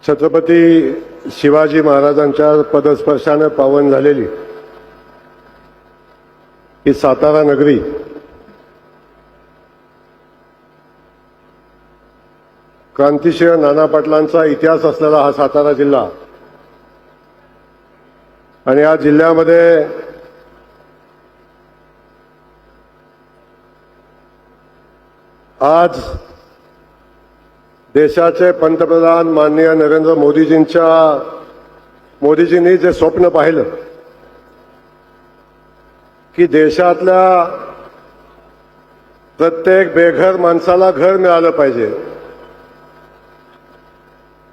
छत्रपती शिवाजी महाराजांच्या पदस्पर्शाने पावन झालेली ही सातारा नगरी क्रांतिसिंह नाना पाटलांचा इतिहास असलेला हा सातारा जिल्हा आणि या जिल्ह्यामध्ये आज देशाचे पंतप्रधान माननीय नरेंद्र मोदीजींनी जे स्वप्न पाहिलं की देशातल्या प्रत्येक बेघर माणसाला घर मिळालं पाहिजे,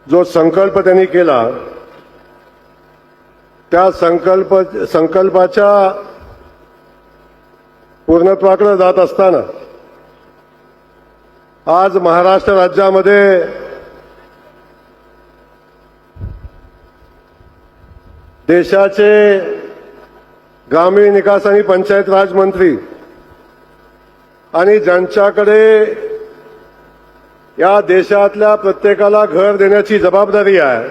जो संकल्प त्यांनी केला त्या संकल्पाच्या पूर्णत्वाकडे जात असताना आज महाराष्ट्र राज्यामध्ये देशाचे ग्रामीण विकास आणि पंचायत राज मंत्री आणि ज्यांच्याकडे या देशातल्या प्रत्येकाला घर देण्याची जबाबदारी आहे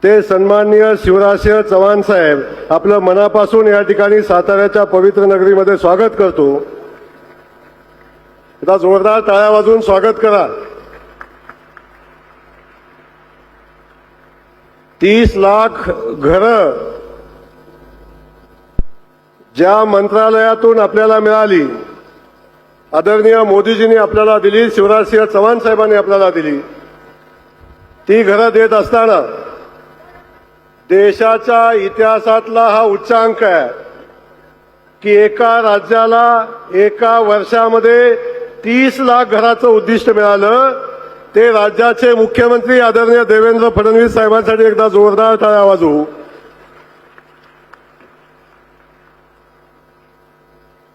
ते सन्माननीय शिवराजसिंह चव्हाण साहेब आपलं मनापासून या ठिकाणी साताऱ्याच्या पवित्र नगरीमध्ये स्वागत करतो। आता जोरदार टाळ्या वाजवून स्वागत करा। 30 लाख घरं ज्या मंत्रालयातून आपल्याला मिळाली, आदरणीय मोदीजींनी आपल्याला दिली, शिवराजसिंह चव्हाण साहेबांनी आपल्याला दिली, ती घरं देत असताना देशाच्या इतिहासातला हा उच्चांक आहे की एका राज्याला एका वर्षामध्ये 30 लाख घराचं उद्दिष्ट मिळालं। ते राज्याचे मुख्यमंत्री आदरणीय देवेंद्र फडणवीस साहेबांसाठी एकदा जोरदार टाळ्या वाजवू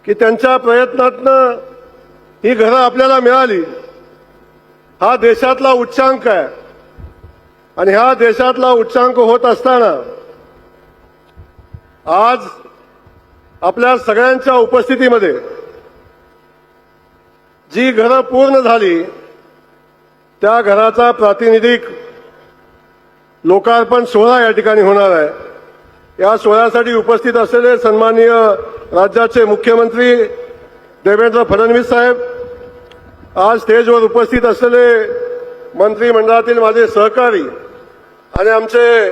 की त्यांच्या प्रयत्नातनं ही घरं आपल्याला मिळाली। हा देशातला उच्चांक आहे आणि हा देशातला उच्चांक होत असताना आज आपल्या सगळ्यांच्या उपस्थितीमध्ये जी घरं पूर्ण झाली त्या घराचा प्रातिनिधिक लोकार्पण सोहळा या ठिकाणी होणार आहे। या सोहळ्यासाठी उपस्थित असलेले सन्माननीय राज्याचे मुख्यमंत्री देवेंद्र फडणवीस साहेब, आज स्टेजवर उपस्थित असलेले मंत्रिमंडळातील माझे सहकारी आणि आमचे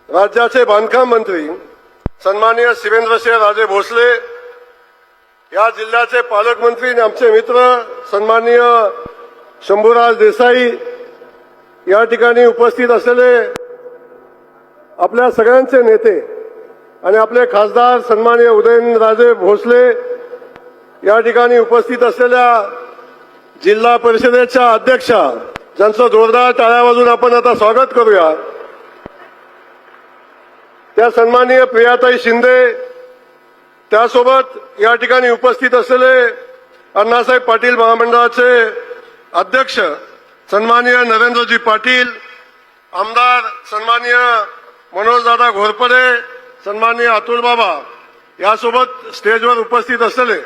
राज्याचे बांधकाम मंत्री सन्माननीय शिवेंद्रसिंह राजे भोसले, या जिल्ह्याचे पालकमंत्री आणि आमचे मित्र सन्माननीय शंभूराज देसाई, या ठिकाणी उपस्थित असलेले आपल्या सगळ्यांचे नेते आणि आपले खासदार सन्माननीय उदयनराजे भोसले, या ठिकाणी उपस्थित असलेल्या जिल्हा परिषदेच्या अध्यक्षा, ज्यांचं जोरदार टाळ्या वाजवून आपण आता स्वागत करूया, त्या सन्माननीय प्रियाताई शिंदे, त्यासोबत या ठिकाणी उपस्थित असलेले अण्णासाहेब पाटील महामंडळाचे अध्यक्ष सन्माननीय नरेंद्रजी पाटील, आमदार सन्माननीय मनोजदादा घोरपडे, सन्माननीय अतुल बाबा, यासोबत स्टेजवर उपस्थित असलेले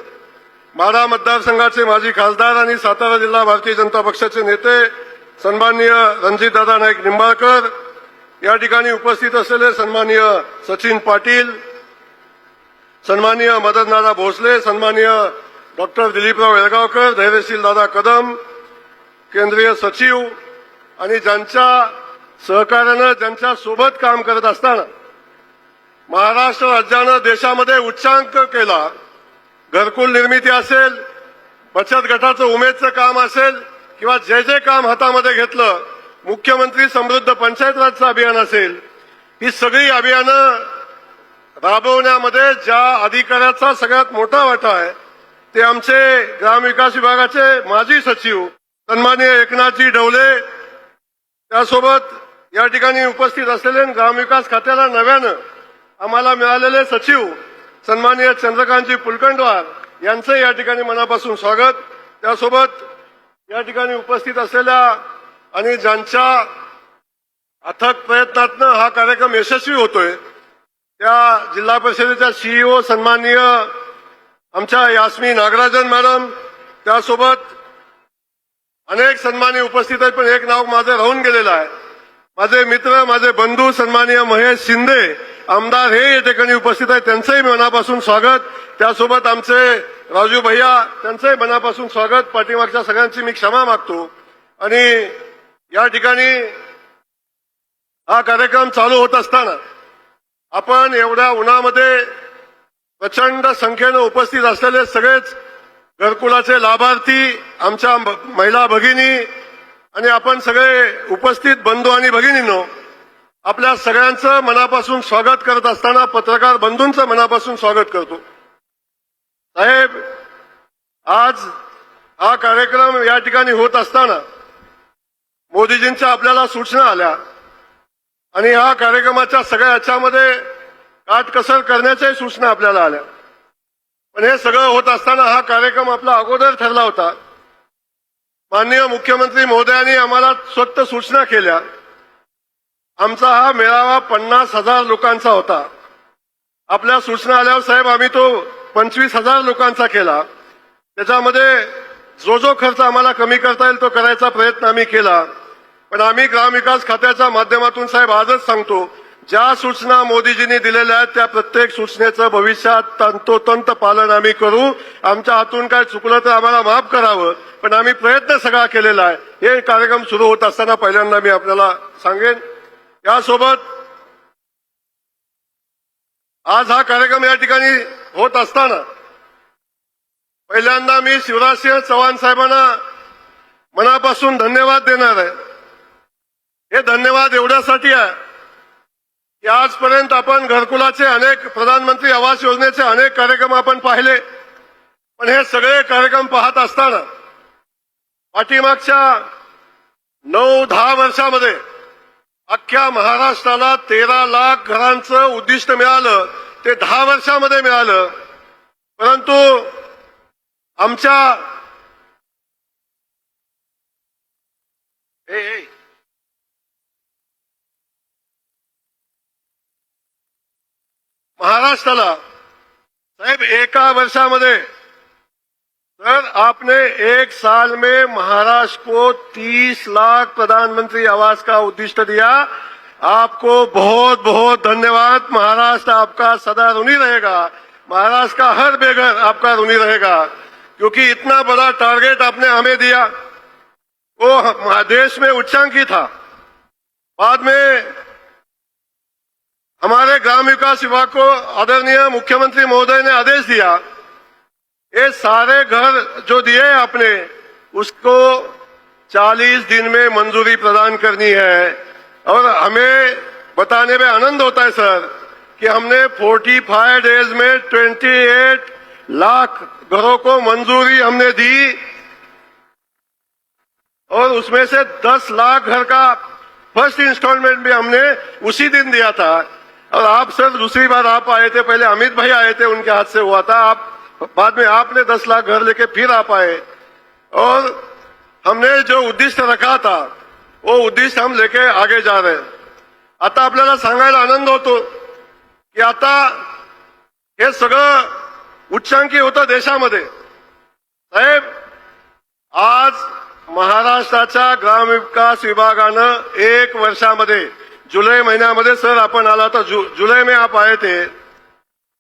माढा मतदारसंघाचे माजी खासदार आणि सातारा जिल्हा भारतीय जनता पक्षाचे नेते सन्माननीय रणजितदादा नाईक निंबाळकर, या ठिकाणी उपस्थित असलेले सन्माननीय सचिन पाटील, सन्माननीय मदनदादा भोसले, सन्माननीय डॉक्टर दिलीपराव येळगावकर, धैर्यशील दादा कदम, केंद्रीय सचिव आणि ज्यांच्या सहकार्यानं ज्यांच्या सोबत काम करत असताना महाराष्ट्र राज्यानं देशामध्ये उच्चांक केला। घरकुल निर्मिती असेल, बचत गटाचं उमेदचं काम असेल किंवा जे जे काम हातामध्ये घेतलं, मुख्यमंत्री समृद्ध पंचायत राजचं अभियान असेल, ही सगळी अभियानं राबवण्यामध्ये ज्या अधिकाऱ्याचा सगळ्यात मोठा वाटा आहे ते आमचे ग्रामविकास विभागाचे माजी सचिव सन्माननीय एकनाथजी डवले, त्यासोबत या ठिकाणी उपस्थित असलेले ग्रामविकास खात्याला नव्यानं आम्हाला मिळालेले सचिव सन्माननीय चंद्रकांतजी पुलकंडवार यांचं या ठिकाणी मनापासून स्वागत। त्यासोबत या ठिकाणी उपस्थित असलेल्या आणि ज्यांच्या अथक प्रयत्नातनं हा कार्यक्रम यशस्वी होतोय त्या जिल्हा परिषदेच्या सीईओ सन्माननीय आमच्या यास्मी नागराजन मॅडम, त्यासोबत अनेक सन्मानी उपस्थित आहेत, पण एक नाव माझं राहून गेलेलं आहे. माझे मित्र, माझे बंधू सन्माननीय महेश शिंदे आमदार हे या ठिकाणी उपस्थित आहेत. त्यांचंही मनापासून स्वागत. त्यासोबत आमचे राजू भैया, त्यांचंही मनापासून स्वागत. पाठीमागच्या सगळ्यांची मी क्षमा मागतो. आणि या ठिकाणी हा कार्यक्रम चालू होत असताना आपण एवढ्या उन्हामध्ये प्रचंड संख्येनं उपस्थित असलेले सगळेच घरकुलाचे लाभार्थी, आमच्या महिला भगिनी आणि आपण सगळे उपस्थित बंधू आणि भगिनींनो, आपल्या सगळ्यांचं मनापासून स्वागत करत असताना पत्रकार बंधूंचं मनापासून स्वागत करतो. साहेब, आज हा कार्यक्रम या ठिकाणी होत असताना मोदीजींच्या आपल्याला सूचना आल्या आणि ह्या कार्यक्रमाच्या सगळ्या याच्यामध्ये काटकसर करण्याच्याही सूचना आपल्याला आल्या. पण हे सगळं होत असताना हा कार्यक्रम आपला अगोदर ठरला होता. माननीय मुख्यमंत्री महोदयांनी आम्हाला स्वतः सूचना केल्या. आमचा हा मेळावा 50,000 लोकांचा होता. आपल्या सूचना आल्यावर साहेब आम्ही तो 25,000 लोकांचा केला. त्याच्यामध्ये जो खर्च आम्हाला कमी करता येईल तो करायचा प्रयत्न आम्ही केला. पण आम्ही ग्रामविकास खात्याच्या माध्यमातून साहेब आजच सांगतो, ज्या सूचना मोदीजींनी दिलेल्या आहेत त्या प्रत्येक सूचनेचं भविष्यात तंतोतंत पालन आम्ही करू. आमच्या हातून काय चुकलं तर आम्हाला माफ करावं, पण आम्ही प्रयत्न सगळा केलेला आहे. हे कार्यक्रम सुरू होत असताना पहिल्यांदा मी आपल्याला सांगेन. यासोबत आज हा कार्यक्रम या ठिकाणी होत असताना पहिल्यांदा मी शिवराजसिंह चव्हाण साहेबांना मनापासून धन्यवाद देणार आहे. हे धन्यवाद एवढ्यासाठी आहे की आजपर्यंत आपण घरकुलाचे अनेक, प्रधानमंत्री आवास योजनेचे अनेक कार्यक्रम आपण पाहिले. पण हे सगळे कार्यक्रम पाहत असताना पाठीमागच्या 9-10 वर्षामध्ये अख्ख्या महाराष्ट्राला 13 लाख घरांचं उद्दिष्ट मिळालं. ते 10 वर्षामध्ये मिळालं. परंतु आमच्या महाराष्ट्राला साहेब एका वर्षामध्ये, सर आपने एक साल में महाराष्ट्र को 30 लाख प्रधानमंत्री आवास का उद्दिष्ट दिया. आपको बहुत बहुत धन्यवाद. महाराष्ट्र आपका सदा ऋणी रहेगा. महाराष्ट्र का हर बेघर आपका ऋणी रहेगा, क्योंकि इतना बड़ा टारगेट आपने हमें दिया. वो देश में उच्चांकी था. बाद में हमारे ग्राम विकास विभाग को आदरणीय मुख्यमंत्री महोदय ने आदेश दिया, ये सारे घर जो दिए आपने उसको 40 दिन में मंजूरी प्रदान करनी है. और हमें बताने में आनंद होता है सर कि हमने 45 डेज में 28 लाख घरों को मंजूरी हमने दी और उसमें से 10 लाख घर का फर्स्ट इंस्टॉलमेंट भी हमने उसी दिन दिया था. और आप सर दूसरी बार आप आए थे, पहले अमित भाई आए थे, उनके हाथ से हुआ था. आप बाद में आपने 10 लाख घर लेके फिर आप आए और हमने जो उद्दिष्ट रखा था वो उद्दिष्ट हम लेके आगे जा रहे हैं. आता आपल्याला सांगायला आनंद होतो की आता हे सगळं उच्चांकी होतं देशामध्ये. साहेब, आज महाराष्ट्राच्या ग्रामविकास विभागानं 1 वर्षामध्ये, जुलाई महीना सर अपन आला था, जुलाई में आप आए थे,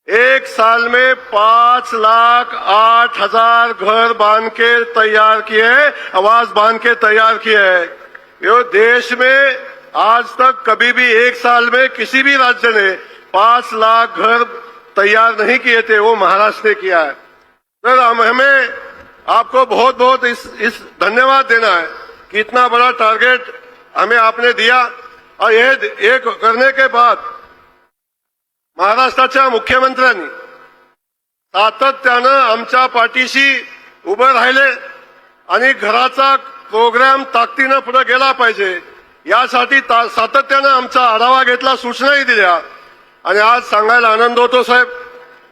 1 साल में 5,08,000 घर बांध के तैयार किए, आवास बांध के तैयार किए है. ये देश में आज तक कभी भी 1 साल में किसी भी राज्य ने 5 लाख घर तैयार नहीं किए थे, वो महाराष्ट्र ने किया है. सर हमें आपको बहुत बहुत इस धन्यवाद देना है कि इतना बड़ा टारगेट हमें आपने दिया. और ये करने के बाद महाराष्ट्राच्या मुख्यमंत्र्यांनी सातत्यानं आमच्या पाठीशी उभं राहिले आणि घराचा प्रोग्राम ताकदीनं पुढे गेला पाहिजे यासाठी सातत्यानं आमचा आढावा घेतला, सूचनाही दिल्या. आणि आज सांगायला आनंद होतो साहेब,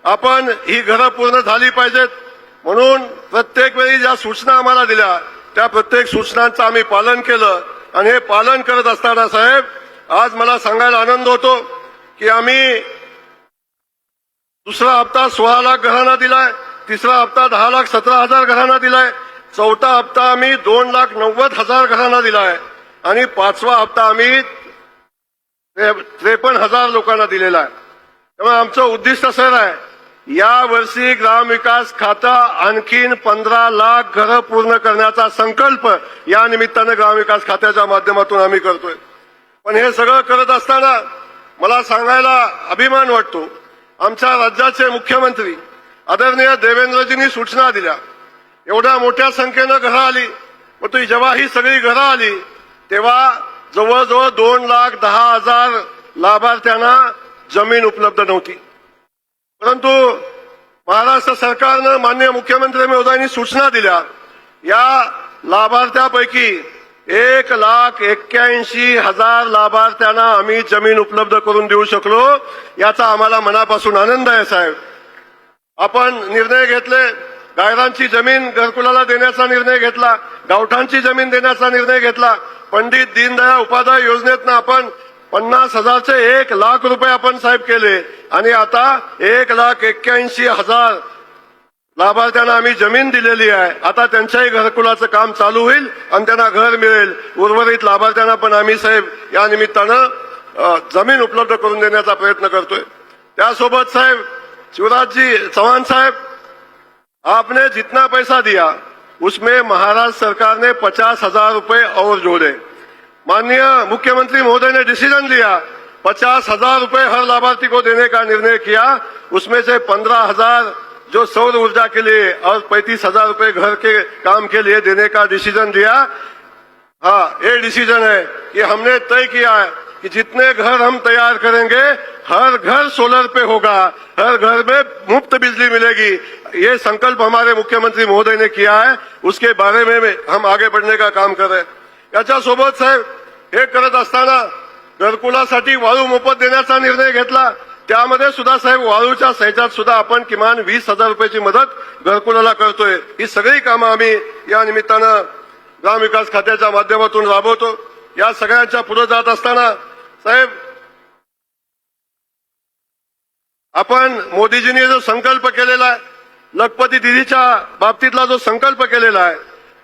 आपण ही घरं पूर्ण झाली पाहिजेत म्हणून प्रत्येक वेळी ज्या सूचना आम्हाला दिल्या त्या प्रत्येक सूचनांचं आम्ही पालन केलं. आणि हे पालन करत असताना साहेब आज मला सांगायला आनंद होतो की आम्ही दुसरा हप्ता 16 लाख घरांना दिलाय, तिसरा हप्ता 10,17,000 घरांना दिलाय, चौथा हप्ता आम्ही 2,90,000 घरांना दिला आहे आणि 5वा हप्ता आम्ही 53,000 लोकांना दिलेला आहे. त्यामुळे आमचं उद्दिष्ट सर आहे, या वर्षी ग्रामविकास खातं आणखीन 15 लाख घरं पूर्ण करण्याचा संकल्प या निमित्तानं ग्रामविकास खात्याच्या माध्यमातून आम्ही करतोय. पण हे सगळं करत असताना मला सांगायला अभिमान वाटतो, आमच्या राज्याचे मुख्यमंत्री आदरणीय देवेंद्रजींनी सूचना दिल्या, एवढ्या मोठ्या संख्येनं घरं आली. मग ती जेव्हा ही सगळी घरं आली तेव्हा जवळजवळ 2,10,000 लाभार्थ्यांना जमीन उपलब्ध नव्हती. परंतु महाराष्ट्र सरकारनं माननीय मुख्यमंत्री महोदयांनी सूचना दिल्या, या लाभार्थ्यापैकी 1,81,000 लाभार्थ्यांना आम्ही जमीन उपलब्ध करून देऊ शकलो. याचा आम्हाला मनापासून आनंद आहे साहेब. आपण निर्णय घेतले, गायरांची जमीन घरकुलाला देण्याचा निर्णय घेतला, गावठांची जमीन देण्याचा निर्णय घेतला. पंडित दीनदयाळ उपाध्याय योजनेतनं आपण 50,000चे 1,00,000 रुपये आपण साहेब केले आणि आता 1,81,000 लाभार्थ्यांना आम्ही जमीन दिलेली आहे. आता त्यांच्याही घरकुलाचं काम चालू होईल आणि त्यांना घर मिळेल. उर्वरित लाभार्थ्यांना पण आम्ही साहेब या निमित्तानं जमीन उपलब्ध करून देण्याचा प्रयत्न करतोय. त्यासोबत साहेब शिवराज जी चौहान साहेब, आपने जितना पैसा दिया उसमें महाराष्ट्र सरकार ने 50,000 रुपए और जोड़े. माननीय मुख्यमंत्री महोदय ने डिसीजन लिया, 50,000 रुपए हर लाभार्थी को देने का निर्णय किया. उसमें से 15,000 जो सौर ऊर्जा के लिए और 35,000 रुपए घर के काम के लिए देने का डिसीजन लिया. हाँ, ये डिसीजन है कि हमने तय किया है कि जितने घर हम तैयार करेंगे हर घर सोलर पे होगा, हर घर में मुफ्त बिजली मिलेगी. ये संकल्प हमारे मुख्यमंत्री महोदय ने किया है. उसके बारे में हम आगे बढ़ने का काम कर रहे हैं. याच्यासोबत साहेब हे करत असताना घरकुलासाठी वाळू मोफत देण्याचा निर्णय घेतला. त्यामध्ये सुद्धा साहेब वाळूच्या ह्याच्यात सुद्धा आपण किमान 20,000 रुपयाची मदत घरकुलाला करतोय. ही सगळी कामं आम्ही या निमित्तानं ग्रामविकास खात्याच्या माध्यमातून राबवतो. या सगळ्यांच्या पुढे जात असताना साहेब आपण मोदीजींनी जो संकल्प केलेला आहे, लखपती दिदीच्या बाबतीतला जो संकल्प केलेला आहे,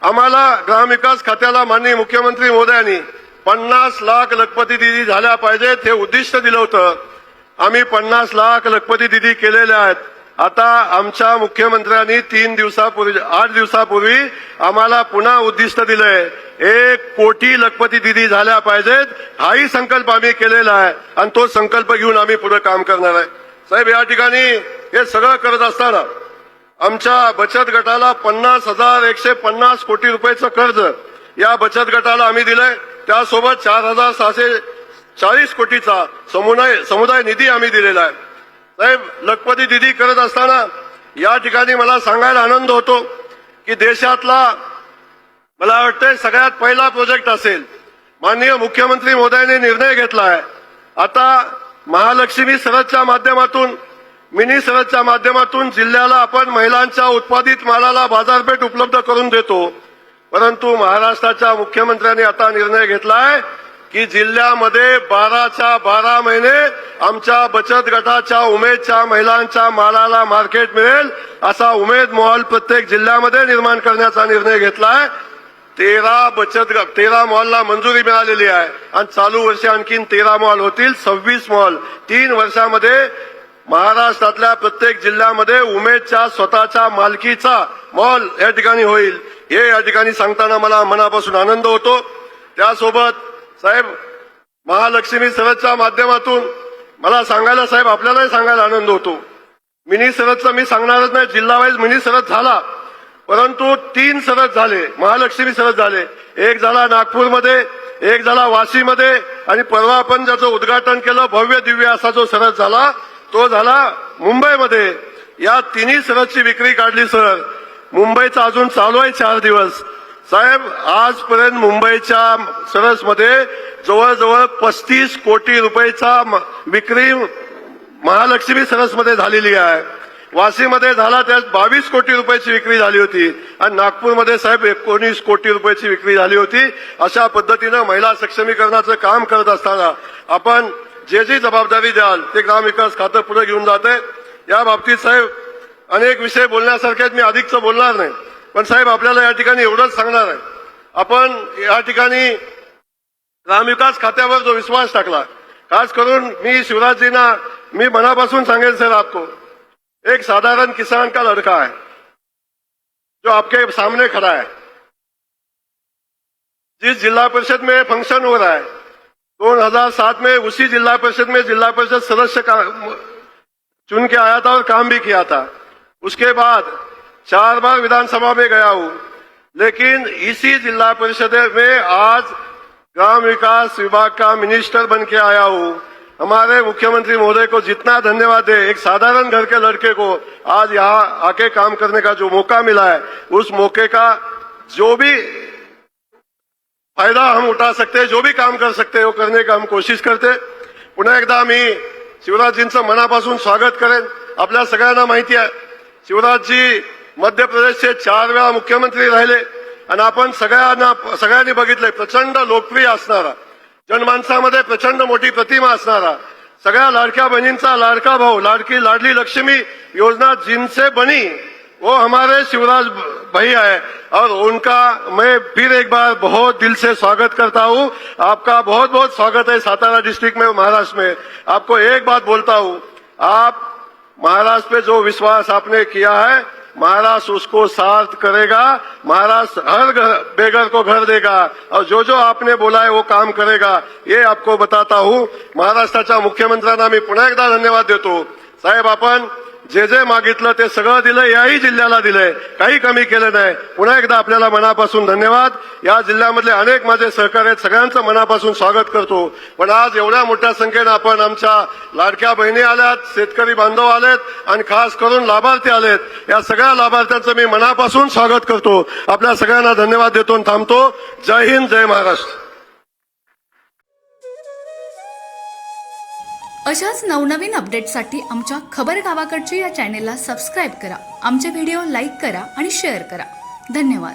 आम्हाला ग्रामविकास खात्याला माननीय मुख्यमंत्री महोदयांनी 50 लाख लखपती दिदी झाल्या पाहिजेत हे उद्दिष्ट दिलं होतं. आम्ही 50 लाख लखपती दिदी केलेल्या आहेत. आता आमच्या मुख्यमंत्र्यांनी 8 दिवसापूर्वी आम्हाला पुन्हा उद्दिष्ट दिलंय, 1 कोटी लखपती दिदी झाल्या पाहिजेत. हाही संकल्प आम्ही केलेला आहे आणि तो संकल्प घेऊन आम्ही पुढे काम करणार आहे. साहेब या ठिकाणी हे सगळं करत असताना आमच्या बचत गटाला 50,150 कोटी रुपयाचं कर्ज या बचत गटाला आम्ही दिलंय. त्यासोबत 4,640 कोटीचा समुदाय निधी आम्ही दिलेला आहे. साहेब लखपती दिदी करत असताना या ठिकाणी मला सांगायला आनंद होतो की देशातला मला वाटतंय सगळ्यात पहिला प्रोजेक्ट असेल. माननीय मुख्यमंत्री महोदयांनी निर्णय घेतला आहे, आता महालक्ष्मी सरसच्या माध्यमातून, मिनी सरसच्या माध्यमातून जिल्ह्याला आपण महिलांच्या उत्पादित मालाला बाजारपेठ उपलब्ध करून देतो. परंतु महाराष्ट्राच्या मुख्यमंत्र्यांनी आता निर्णय घेतलाय की जिल्ह्यामध्ये 12च्या 12 महिने आमच्या बचत गटाच्या उमेदच्या महिलांच्या मालाला मार्केट मिळेल असा उमेद मॉल प्रत्येक जिल्ह्यामध्ये निर्माण करण्याचा निर्णय घेतलाय. 13 मॉलला मंजुरी मिळालेली आहे आणि चालू वर्षी आणखीन 13 मॉल होतील. 26 मॉल 3 वर्षामध्ये महाराष्ट्रातल्या प्रत्येक जिल्ह्यामध्ये उमेदच्या स्वतःच्या मालकीचा मॉल या ठिकाणी होईल. हे या ठिकाणी सांगताना मला मनापासून आनंद होतो. त्यासोबत साहेब महालक्ष्मी सरसच्या माध्यमातून मला सांगायला साहेब आपल्यालाही सांगायला आनंद होतो. मिनी सरसचं मी सांगणारच नाही, जिल्हा वाईज मिनी सरस झाला, परंतु 3 सरस झाले, महालक्ष्मी सरस झाले. एक झाला नागपूरमध्ये, एक झाला वाशीमध्ये आणि परवा आपण ज्याचं उद्घाटन केलं भव्य दिव्य असा जो सरस झाला तो झाला मुंबईमध्ये. या तिन्ही सरसची विक्री काढली सर. मुंबईचा अजून चालू आहे 4 दिवस. साहेब आजपर्यंत मुंबईच्या सरसमध्ये जवळजवळ 35 कोटी रुपयाचा विक्री महालक्ष्मी सरसमध्ये झालेली आहे. वाशीमध्ये झाला त्यात 22 कोटी रुपयाची विक्री झाली होती आणि नागपूरमध्ये साहेब 19 कोटी रुपयाची विक्री झाली होती. अशा पद्धतीनं महिला सक्षमीकरणाचं काम करत असताना आपण जे जी जबाबदारी द्याल ते ग्रामविकास खातं पुढे घेऊन जाते. या बाबतीत साहेब अनेक विषय बोलण्यासारखे आहेत, मी अधिकचं बोलणार नाही. पण साहेब आपल्याला या ठिकाणी एवढंच सांगणार आहे, आपण या ठिकाणी ग्रामविकास खात्यावर जो विश्वास टाकला, खास करून मी शिवराजजींना मी मनापासून सांगेल सर, आपको एक साधारण किसान का लड़का है जो आपके सामने खड़ा है। जिस जिला परिषद में फंक्शन हो रहा है 2007 में उसी जिला परिषद में जिला परिषद सदस्य का चुन के आया था और काम भी किया था। उसके बाद 4 बार विधानसभा में गया हूं, लेकिन इसी जिला परिषद में आज ग्राम विकास विभाग का मिनिस्टर बन के आया हूं। हमारे मुख्यमंत्री महोदय को जितना धन्यवाद है, एक साधारण घर के लड़के को आज यहाँ आके काम करने का जो मौका मिला है, उस मौके का जो भी फायदा हम उठा सकते हैं, जो भी काम कर सकते हैं वो करने का हम कोशिश करते। पुन्हा एकदा मी शिवराजजींचं मनापासून स्वागत करेन। आपल्या सगळ्यांना माहिती आहे शिवराजजी मध्य प्रदेशचे 4 वेळा मुख्यमंत्री राहिले आणि आपण सगळ्यांनी बघितलंय प्रचंड लोकप्रिय असणारा, जनमानसामध्ये प्रचंड मोठी प्रतिमा असणारा, सगळ्या लाडक्या बहिणींचा लाडका भाऊ, लाडली लक्ष्मी योजना जिनसे बनी वो हमारे शिवराज भाई है और उनका मैं फिर एक बार बहुत दिल से स्वागत करता हूं। आपका बहुत बहुत स्वागत है सातारा डिस्ट्रिक्ट में, महाराष्ट्र में। आपको एक बात बोलता हूं, आप महाराष्ट्र पे जो विश्वास आपने किया है, महाराष्ट्र उसको सार्थ करेगा। महाराष्ट्र हर बेघर को घर देगा और जो जो आपने बोला है वो काम करेगा, ये आपको बताता हूं। महाराष्ट्राच्या मुख्यमंत्र्यांना मी पुन्हा एकदा धन्यवाद देतो। साहेब आपण जे जे मागितलं ते सगळं दिलं, याही जिल्ह्याला दिलंय, काही कमी केलं नाही। पुन्हा एकदा आपल्याला मनापासून धन्यवाद। या जिल्ह्यामधले अनेक माझे सहकारी आहेत, सगळ्यांचं मनापासून स्वागत करतो। पण आज एवढ्या मोठ्या संख्येने आपण आमच्या लाडक्या बहिणी आल्यात, शेतकरी बांधव आलेत आणि खास करून लाभार्थी आलेत। या सगळ्या लाभार्थ्यांचं मी मनापासून स्वागत करतो। आपल्या सगळ्यांना धन्यवाद देतो आणि थांबतो। जय हिंद, जय महाराष्ट्र। अशाच नवनवीन अपडेटसाठी आमच्या खबर गावाकडची या चॅनेलला सबस्क्राईब करा, आमचे व्हिडिओ लाईक करा आणि शेअर करा। धन्यवाद।